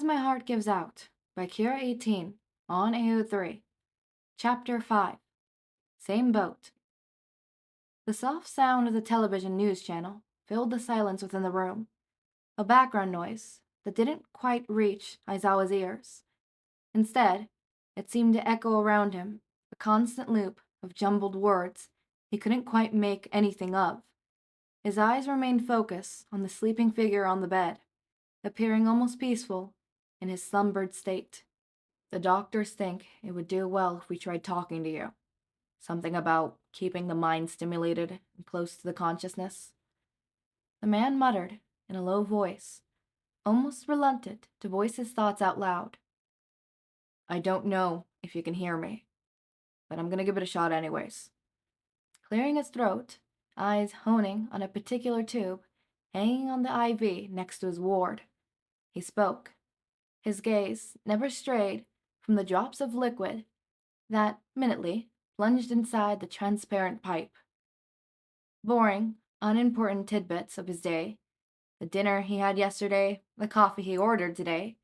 As My Heart Gives Out by Kira 18 on AO3. Chapter 5. Same Boat. The soft sound of the television news channel filled the silence within the room, a background noise that didn't quite reach Aizawa's ears. Instead, it seemed to echo around him, a constant loop of jumbled words he couldn't quite make anything of. His eyes remained focused on the sleeping figure on the bed, appearing almost peaceful in his slumbered state. The doctors think it would do well if we tried talking to you. Something about keeping the mind stimulated and close to the consciousness. The man muttered in a low voice, almost reluctant to voice his thoughts out loud. I don't know if you can hear me, but I'm gonna give it a shot anyways. Clearing his throat, eyes honing on a particular tube hanging on the IV next to his ward, he spoke. His gaze never strayed from the drops of liquid that, minutely, plunged inside the transparent pipe. Boring, unimportant tidbits of his day, the dinner he had yesterday, the coffee he ordered today,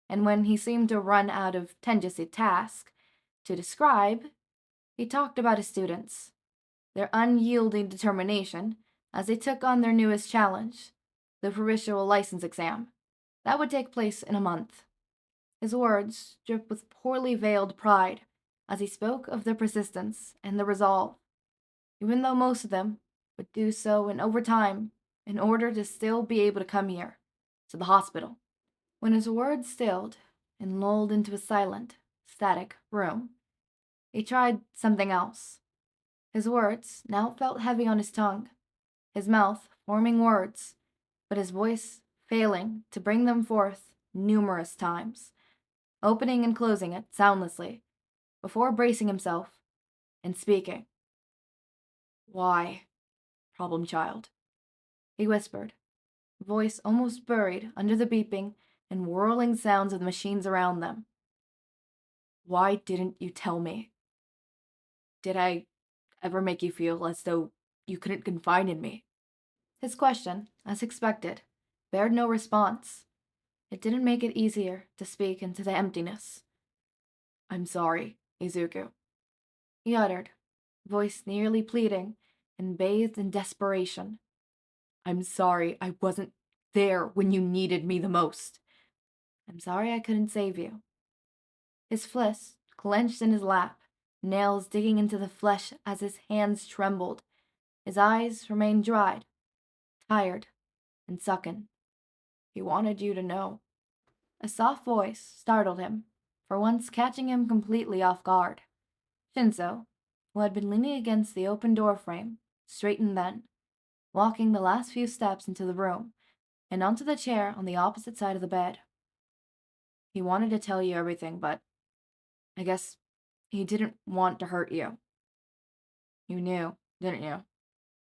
and when he seemed to run out of Tenji's task to describe, he talked about his students, their unyielding determination as they took on their newest challenge, the provisional license exam. That would take place in a month. His words dripped with poorly veiled pride as he spoke of their persistence and their resolve, even though most of them would do so in overtime in order to still be able to come here, to the hospital. When his words stilled and lulled into a silent, static room, he tried something else. His words now felt heavy on his tongue, his mouth forming words, but his voice failing to bring them forth numerous times, opening and closing it soundlessly, before bracing himself and speaking. Why, problem child, he whispered, voice almost buried under the beeping and whirling sounds of the machines around them. Why didn't you tell me? Did I ever make you feel as though you couldn't confide in me? His question, as expected, bared no response. It didn't make it easier to speak into the emptiness. I'm sorry, Izuku, he uttered, voice nearly pleading and bathed in desperation. I'm sorry I wasn't there when you needed me the most. I'm sorry I couldn't save you. His fist clenched in his lap, nails digging into the flesh as his hands trembled. His eyes remained dried, tired, and sunken. He wanted you to know. A soft voice startled him, for once catching him completely off guard. Shinsou, who had been leaning against the open door frame, straightened then, walking the last few steps into the room and onto the chair on the opposite side of the bed. He wanted to tell you everything, but I guess he didn't want to hurt you. You knew, didn't you?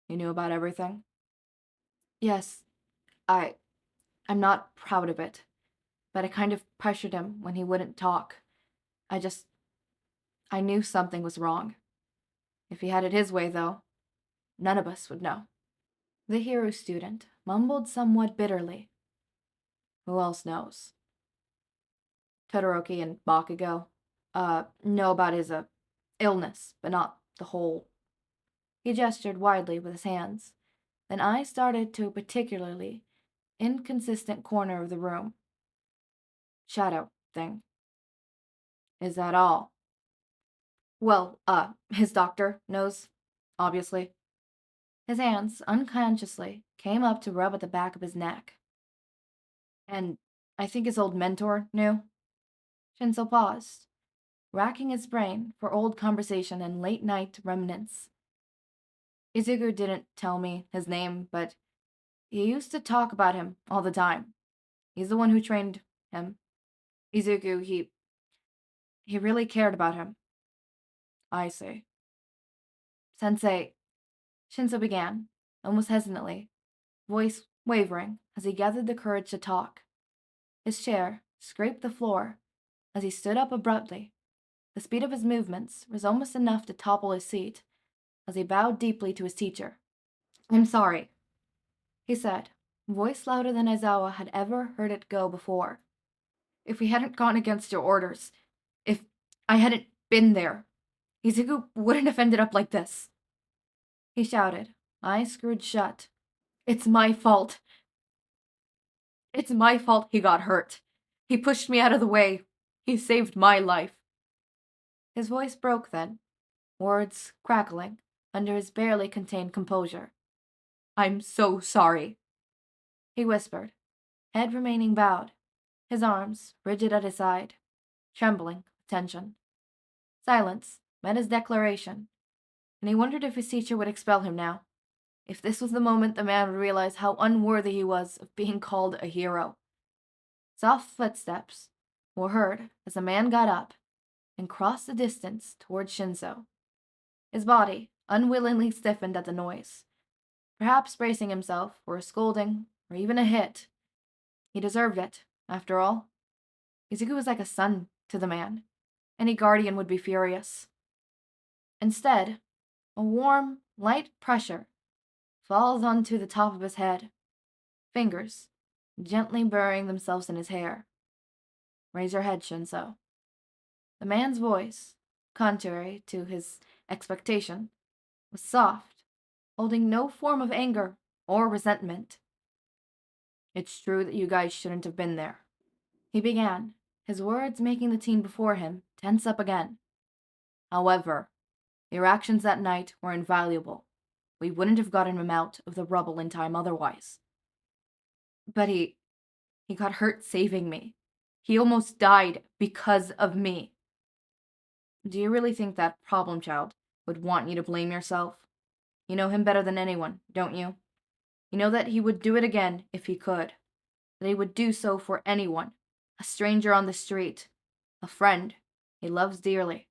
You knew about everything? Yes, I'm not proud of it, but I kind of pressured him when he wouldn't talk. I knew something was wrong. If he had it his way, though, none of us would know. The hero student mumbled somewhat bitterly. Who else knows? Todoroki and Bakugo, know about his, illness, but not the whole. He gestured widely with his hands. Then I started to a particularly inconsistent corner of the room. Shadow thing. Is that all? Well, his doctor knows, obviously. His hands, unconsciously, came up to rub at the back of his neck. And I think his old mentor knew. Shinsou paused, racking his brain for old conversation and late-night remnants. Izuku didn't tell me his name, but he used to talk about him all the time. He's the one who trained him. Izuku, he really cared about him. I see. Sensei, Shinsou began, almost hesitantly, voice wavering as he gathered the courage to talk. His chair scraped the floor as he stood up abruptly. The speed of his movements was almost enough to topple his seat as he bowed deeply to his teacher. I'm sorry, he said, voice louder than Aizawa had ever heard it go before. If we hadn't gone against your orders, if I hadn't been there, Izuku wouldn't have ended up like this. He shouted, eyes screwed shut. It's my fault. It's my fault he got hurt. He pushed me out of the way. He saved my life. His voice broke then, words crackling under his barely contained composure. I'm so sorry, he whispered, head remaining bowed, his arms rigid at his side, trembling with tension. Silence met his declaration, and he wondered if his teacher would expel him now. If this was the moment the man would realize how unworthy he was of being called a hero. Soft footsteps were heard as the man got up and crossed the distance towards Shinsou. His body unwillingly stiffened at the noise, perhaps bracing himself for a scolding or even a hit. He deserved it, after all. Izuku was like a son to the man. Any guardian would be furious. Instead, a warm, light pressure falls onto the top of his head, fingers gently burying themselves in his hair. Raise your head, Shinsou. The man's voice, contrary to his expectation, was soft, holding no form of anger or resentment. It's true that you guys shouldn't have been there, he began, his words making the teen before him tense up again. However, your actions that night were invaluable. We wouldn't have gotten him out of the rubble in time otherwise. But he got hurt saving me. He almost died because of me. Do you really think that problem child would want you to blame yourself? You know him better than anyone, don't you? You know that he would do it again if he could. That he would do so for anyone. A stranger on the street. A friend he loves dearly.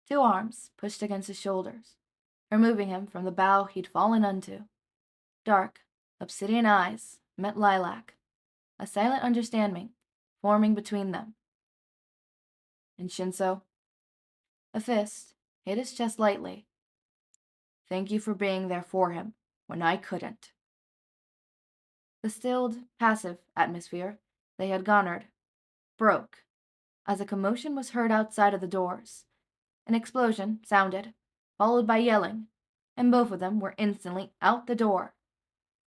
2 arms pushed against his shoulders, removing him from the bough he'd fallen onto. Dark, obsidian eyes met lilac, a silent understanding forming between them. And Shinsou? A fist hit his chest lightly. Thank you for being there for him when I couldn't. The stilled, passive atmosphere they had garnered broke as a commotion was heard outside of the doors. An explosion sounded, followed by yelling, and both of them were instantly out the door.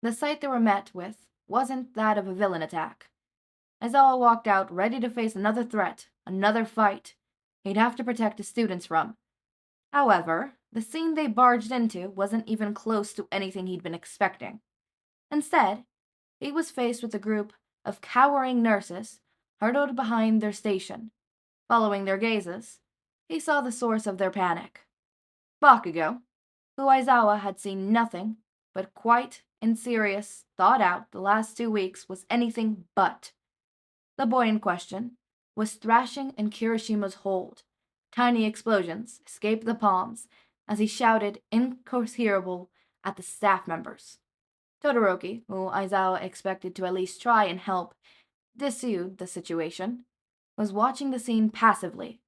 The sight they were met with wasn't that of a villain attack. Aizawa walked out ready to face another threat, another fight he'd have to protect his students from. However, the scene they barged into wasn't even close to anything he'd been expecting. Instead, he was faced with a group of cowering nurses huddled behind their station. Following their gazes, he saw the source of their panic. Bakugo, who Aizawa had seen nothing but quite and serious thought out the last 2 weeks was anything but. The boy in question was thrashing in Kirishima's hold. Tiny explosions escaped the palms as he shouted incoherable at the staff members. Todoroki, who Aizawa expected to at least try and help dissuade the situation, was watching the scene passively,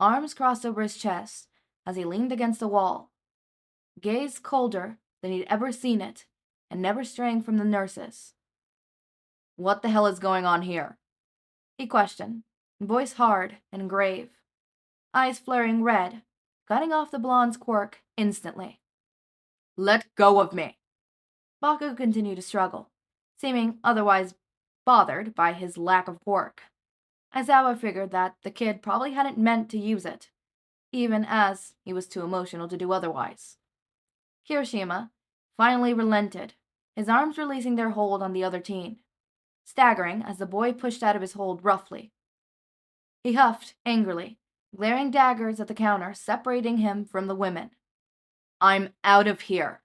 arms crossed over his chest as he leaned against the wall, gaze colder than he'd ever seen it, and never straying from the nurses. What the hell is going on here? He questioned, voice hard and grave, eyes flaring red, cutting off the blonde's quirk instantly. Let go of me! Baku continued to struggle, seeming otherwise bothered by his lack of quirk. Aizawa figured that the kid probably hadn't meant to use it, even as he was too emotional to do otherwise. Kirishima finally relented, his arms releasing their hold on the other teen, staggering as the boy pushed out of his hold roughly. He huffed angrily, glaring daggers at the counter, separating him from the women. I'm out of here.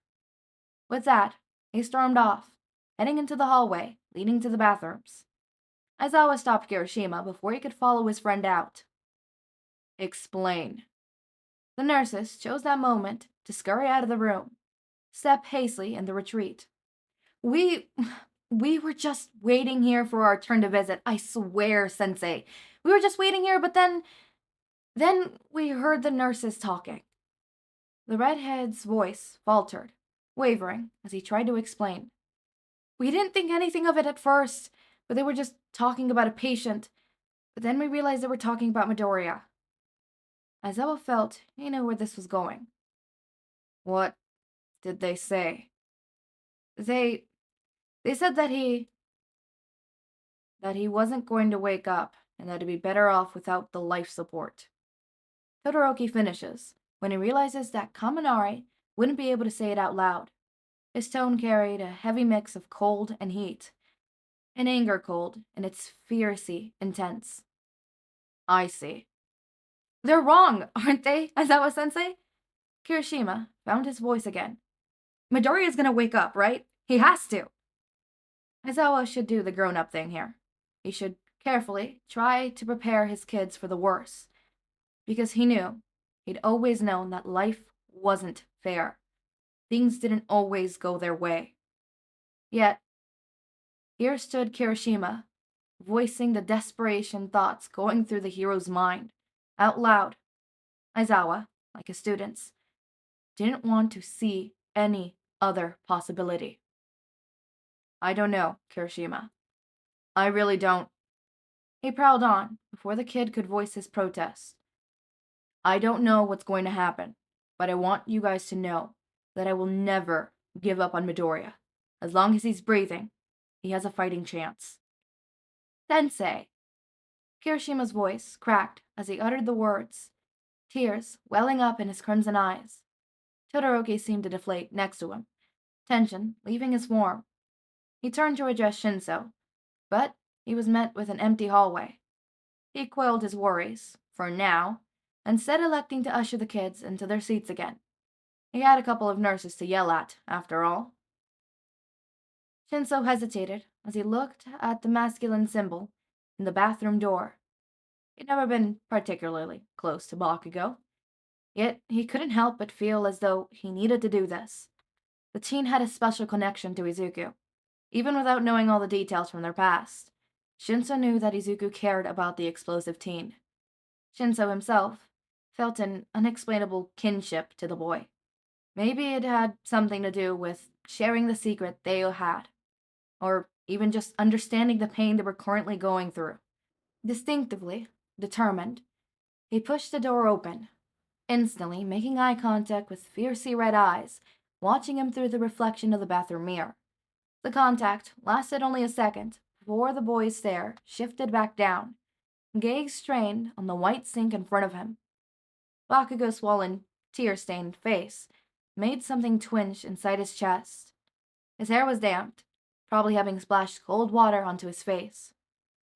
With that, he stormed off, heading into the hallway leading to the bathrooms. Aizawa stopped Kirishima before he could follow his friend out. Explain. The nurses chose that moment to scurry out of the room, step hastily in the retreat. We were just waiting here for our turn to visit, I swear, Sensei. We were just waiting here, but then we heard the nurses talking. The redhead's voice faltered, wavering as he tried to explain. We didn't think anything of it at first. but they were just talking about a patient. But then we realized they were talking about Midoriya. Aizawa felt he knew where this was going. What did they say? They said that he wasn't going to wake up and that he'd be better off without the life support. Todoroki finishes when he realizes that Kaminari wouldn't be able to say it out loud. His tone carried a heavy mix of cold and heat, an anger cold, and it's fiercely intense. I see. They're wrong, aren't they, Aizawa-sensei? Kirishima found his voice again. Midoriya's gonna wake up, right? He has to. Aizawa should do the grown-up thing here. He should carefully try to prepare his kids for the worst, because he'd always known that life wasn't fair. Things didn't always go their way. Yet, here stood Kirishima, voicing the desperation thoughts going through the hero's mind, out loud. Aizawa, like his students, didn't want to see any other possibility. I don't know, Kirishima. I really don't. He prowled on before the kid could voice his protest. I don't know what's going to happen, but I want you guys to know that I will never give up on Midoriya. As long as he's breathing, he has a fighting chance. Sensei! Kirishima's voice cracked as he uttered the words, tears welling up in his crimson eyes. Todoroki seemed to deflate next to him, tension leaving his form. He turned to address Shinsou, but he was met with an empty hallway. He quelled his worries, for now, instead electing to usher the kids into their seats again. He had a couple of nurses to yell at, after all. Shinsou hesitated as he looked at the masculine symbol in the bathroom door. He'd never been particularly close to Bakugo, yet he couldn't help but feel as though he needed to do this. The teen had a special connection to Izuku. Even without knowing all the details from their past, Shinsou knew that Izuku cared about the explosive teen. Shinsou himself felt an unexplainable kinship to the boy. Maybe it had something to do with sharing the secret they had, or even just understanding the pain they were currently going through. Distinctively, determined, he pushed the door open, instantly making eye contact with fiercely red eyes, watching him through the reflection of the bathroom mirror. The contact lasted only a second before the boy's stare shifted back down, gaze strained on the white sink in front of him. Bakugo's swollen, tear-stained face made something twinge inside his chest. His hair was damped, probably having splashed cold water onto his face.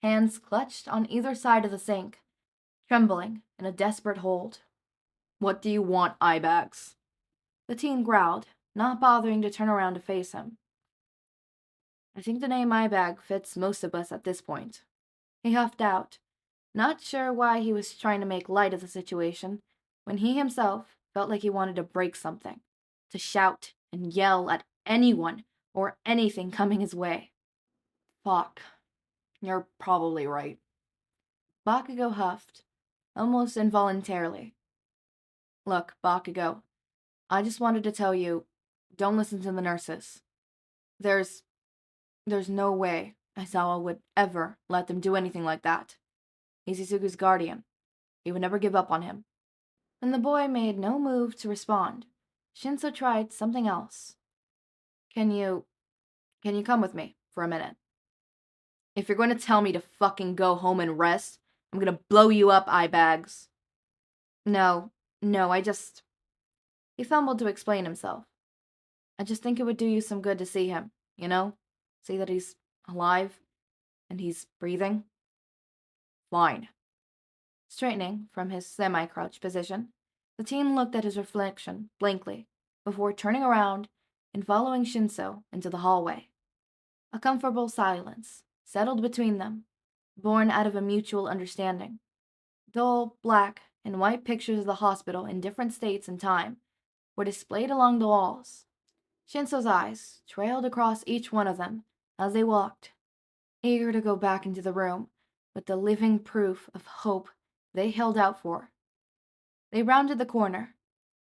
Hands clutched on either side of the sink, trembling in a desperate hold. What do you want, eyebags? The teen growled, not bothering to turn around to face him. I think the name eyebag fits most of us at this point. He huffed out, not sure why he was trying to make light of the situation, when he himself felt like he wanted to break something, to shout and yell at anyone or anything coming his way. Fuck. You're probably right. Bakugo huffed, almost involuntarily. Look, Bakugo, I just wanted to tell you, don't listen to the nurses. There's no way Aizawa would ever let them do anything like that. He's Izuku's guardian. He would never give up on him. And the boy made no move to respond. Shinsou tried something else. Can you come with me for a minute? If you're going to tell me to fucking go home and rest, I'm going to blow you up, eyebags. No, I just... He fumbled to explain himself. I just think it would do you some good to see him, you know? See that he's alive and he's breathing. Fine. Straightening from his semi-crouch position, the teen looked at his reflection blankly before turning around and following Shinsou into the hallway. A comfortable silence settled between them, born out of a mutual understanding. Dull, black, and white pictures of the hospital in different states and time were displayed along the walls. Shinsou's eyes trailed across each one of them as they walked, eager to go back into the room with the living proof of hope they held out for. They rounded the corner,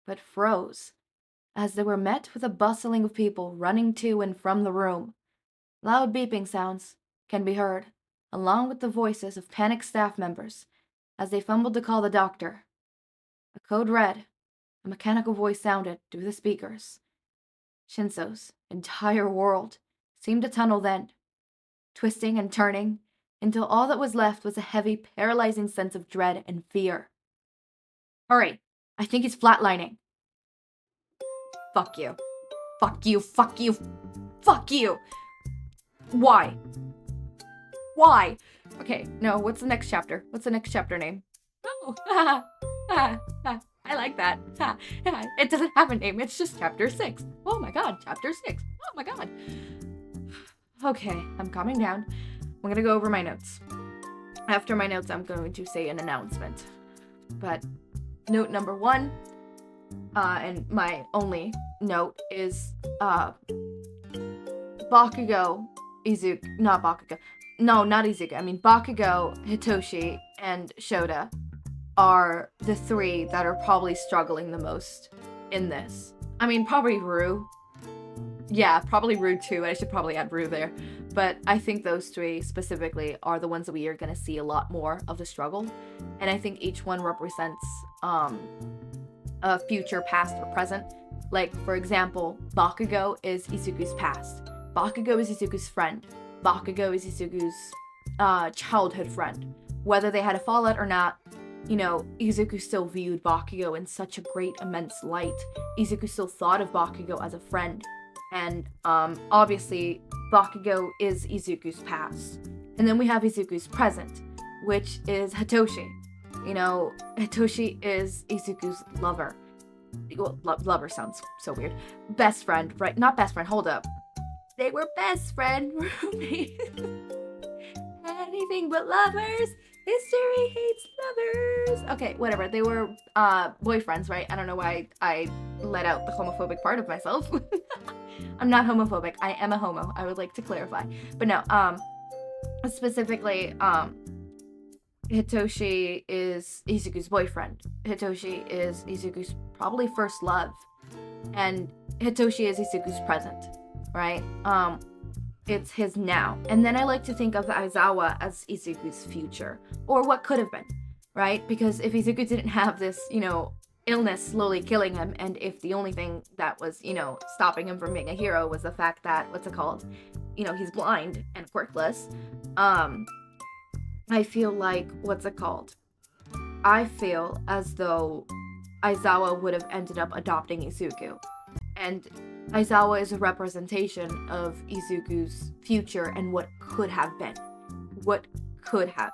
but froze as they were met with a bustling of people running to and from the room. Loud beeping sounds can be heard, along with the voices of panicked staff members, as they fumbled to call the doctor. A code red, a mechanical voice sounded through the speakers. Shinsou's entire world seemed to tunnel then, twisting and turning, until all that was left was a heavy, paralyzing sense of dread and fear. Hurry! I think he's flatlining. Fuck you. Fuck you, fuck you, fuck you! Why? Why? Okay, no, what's the next chapter? What's the next chapter name? Oh, I like that. It doesn't have a name, it's just chapter 6. Oh my god, chapter 6. Oh my god. Okay, I'm calming down. I'm gonna go over my notes. After my notes, I'm going to say an announcement. But note number 1, and my only note is Bakugo, Izuku, not Bakugo. No, not Izuku. I mean, Bakugo, Hitoshi, and Shouta are the 3 that are probably struggling the most in this. I mean, probably Rue. Yeah, probably Rue too. I should probably add Rue there. But I think those 3 specifically are the ones that we are going to see a lot more of the struggle. And I think each one represents a future, past, or present. Like, for example, Bakugo is Izuku's past. Bakugo is Izuku's friend. Bakugo is Izuku's childhood friend. Whether they had a fallout or not, you know, Izuku still viewed Bakugo in such a great, immense light. Izuku still thought of Bakugo as a friend. And obviously, Bakugo is Izuku's past. And then we have Izuku's present, which is Hitoshi. You know, Hitoshi is Izuku's lover. Well, lover sounds so weird. Best friend, right? Not best friend, hold up. They were best friend roommates. Anything but lovers. History hates lovers. Okay, whatever. They were boyfriends, right? I don't know why I let out the homophobic part of myself. I'm not homophobic. I am a homo. I would like to clarify. But no, specifically, Hitoshi is Izuku's boyfriend. Hitoshi is Izuku's probably first love. And Hitoshi is Izuku's present, right? It's his now. And then I like to think of Aizawa as Izuku's future, or what could have been, right? Because if Izuku didn't have this, you know, illness slowly killing him, and if the only thing that was, you know, stopping him from being a hero was the fact that, you know, he's blind and quirkless, I feel like, I feel as though Aizawa would have ended up adopting Izuku. And Aizawa is a representation of Izuku's future and what could have been. What could have.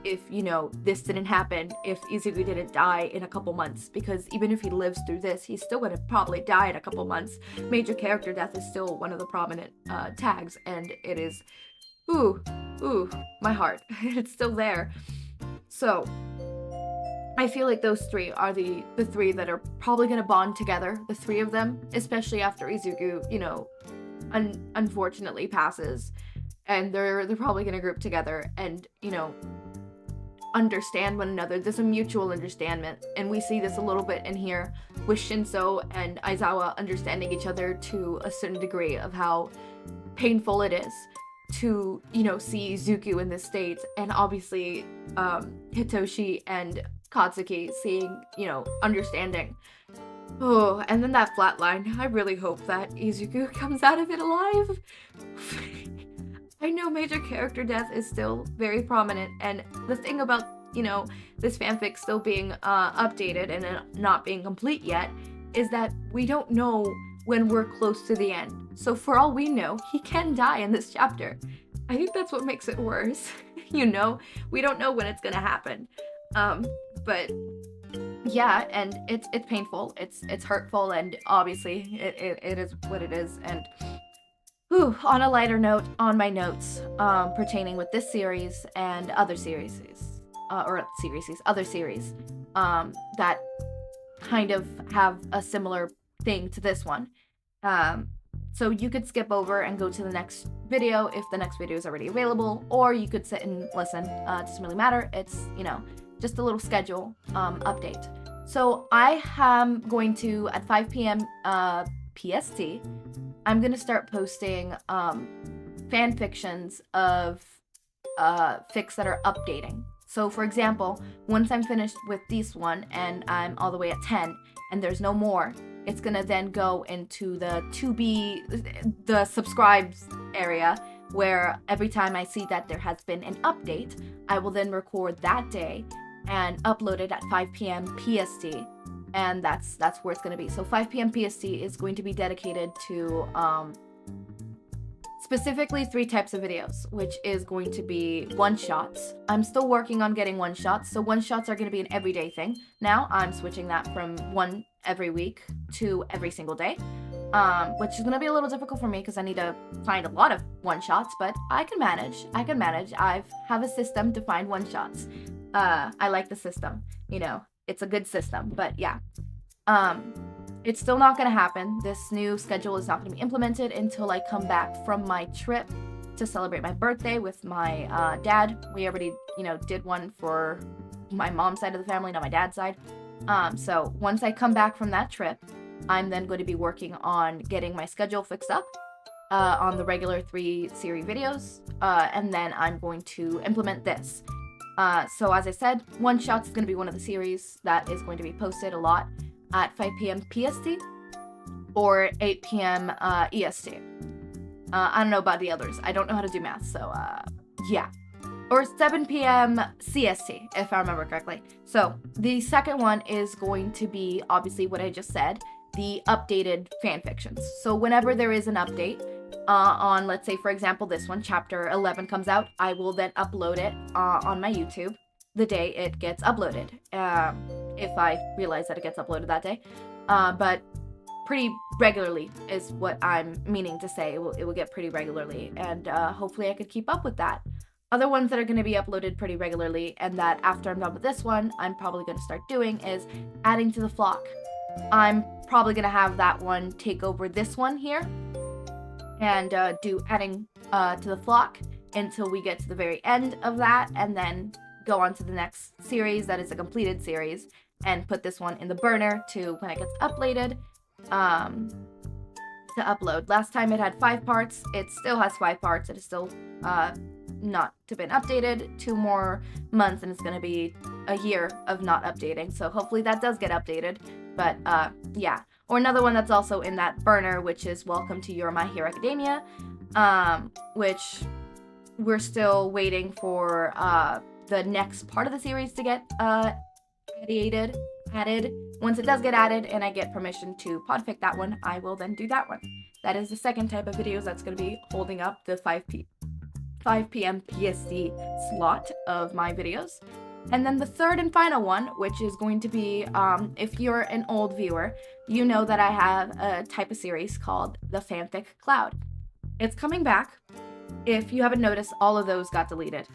If, you know, this didn't happen, if Izuku didn't die in a couple months. Because even if he lives through this, he's still gonna probably die in a couple months. Major character death is still one of the prominent tags, and it is, ooh, my heart. It's still there. So, I feel like those 3 are the 3 that are probably going to bond together, the 3 of them, especially after Izuku, you know, unfortunately passes, and they're probably going to group together and, you know, understand one another. There's a mutual understanding, and we see this a little bit in here with Shinsou and Aizawa understanding each other to a certain degree of how painful it is to, you know, see Izuku in this state, and obviously Hitoshi and Katsuki seeing, you know, understanding. Oh, and then that flatline. I really hope that Izuku comes out of it alive. I know major character death is still very prominent, and the thing about, you know, this fanfic still being updated and not being complete yet is that we don't know when we're close to the end. So for all we know, he can die in this chapter. I think that's what makes it worse. You know, we don't know when it's gonna happen. But yeah, and it's painful, it's hurtful, and obviously it is what it is. And on a lighter note, on my notes pertaining with this series and other series, other series that kind of have a similar thing to this one. So you could skip over and go to the next video if the next video is already available, or you could sit and listen. It doesn't really matter. It's, you know, just a little schedule update. So I am going to, at 5 p.m. PST, I'm going to start posting fan fictions of fics that are updating. So for example, once I'm finished with this one and I'm all the way at 10 and there's no more, it's gonna then go into the the subscribes area, where every time I see that there has been an update, I will then record that day and upload it at 5 p.m. PST. And that's where it's gonna be. So 5 p.m. PST is going to be dedicated to specifically 3 types of videos, which is going to be one-shots. I'm still working on getting one-shots, so one-shots are going to be an everyday thing. Now I'm switching that from one every week to every single day, which is going to be a little difficult for me because I need to find a lot of one-shots, but I can manage. I have a system to find one-shots. I like the system, you know, it's a good system, but yeah. It's still not going to happen. This new schedule is not going to be implemented until I come back from my trip to celebrate my birthday with my dad. We already, you know, did one for my mom's side of the family, not my dad's side. So once I come back from that trip, I'm then going to be working on getting my schedule fixed up on the regular 3 series videos, and then I'm going to implement this. So as I said, One Shots is going to be one of the series that is going to be posted a lot at 5 p.m. PST or 8 p.m. EST. I don't know about the others. I don't know how to do math, so yeah. Or 7 p.m. CST, if I remember correctly. So the second one is going to be, obviously, what I just said, the updated fanfictions. So whenever there is an update on, let's say, for example, this one, Chapter 11 comes out, I will then upload it on my YouTube the day it gets uploaded, if I realize that it gets uploaded that day, but pretty regularly is what I'm meaning to say. It will get pretty regularly, and hopefully I could keep up with that. Other ones that are going to be uploaded pretty regularly, and that after I'm done with this one, I'm probably going to start doing, is adding to the flock. I'm probably going to have that one take over this one here, and do adding to the flock until we get to the very end of that, and then go on to the next series that is a completed series, and put this one in the burner to when it gets uploaded, to upload. Last time it had 5 parts. It still has 5 parts. It is still not to been updated. 2 more months and it's going to be a year of not updating. So hopefully that does get updated. But yeah. Or another one that's also in that burner, which is Welcome to Your My Hero Academia, which we're still waiting for the next part of the series to get added. Once it does get added and I get permission to podfic that one, I will then do that one. That is the second type of videos that's going to be holding up the 5 p.m. PST slot of my videos. And then the third and final one, which is going to be, if you're an old viewer, you know that I have a type of series called the Fanfic Cloud. It's coming back. If you haven't noticed, all of those got deleted.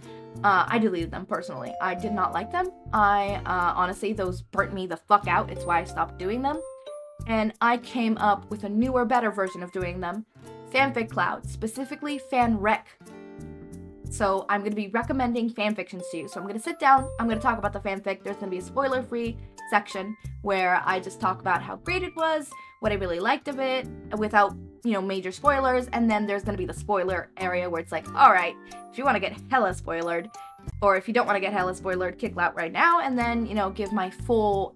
I deleted them personally. I did not like them. Honestly, those burnt me the fuck out. It's why I stopped doing them. And I came up with a newer, better version of doing them. Fanfic Cloud, specifically fan rec. So I'm going to be recommending fanfictions to you. So I'm going to sit down, I'm going to talk about the fanfic. There's going to be a spoiler-free section where I just talk about how great it was, what I really liked of it, without, you know, major spoilers. And then there's going to be the spoiler area where it's like, all right, if you want to get hella spoilered, or if you don't want to get hella spoilered, kick out right now, and then, you know, give my full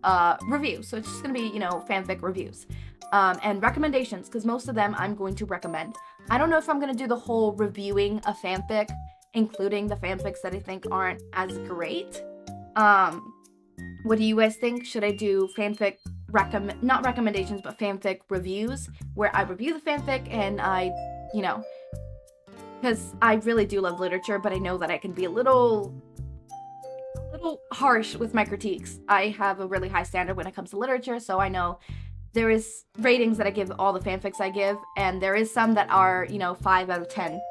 review. So it's just going to be, you know, fanfic reviews. And recommendations, because most of them I'm going to recommend. I don't know if I'm going to do the whole reviewing a fanfic, including the fanfics that I think aren't as great. What do you guys think? Should I do fanfic not recommendations, but fanfic reviews, where I review the fanfic and I, you know, because I really do love literature, but I know that I can be a little harsh with my critiques. I have a really high standard when it comes to literature, so I know there is ratings that I give all the fanfics I give, and there is some that are, you know, 5 out of 10.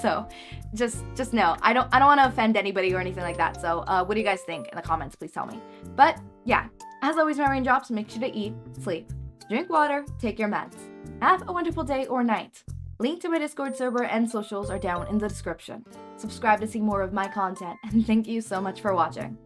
So just know, I don't want to offend anybody or anything like that. So what do you guys think in the comments? Please tell me. But yeah, as always, my raindrops, make sure to eat, sleep, drink water, take your meds. Have a wonderful day or night. Link to my Discord server and socials are down in the description. Subscribe to see more of my content, and thank you so much for watching.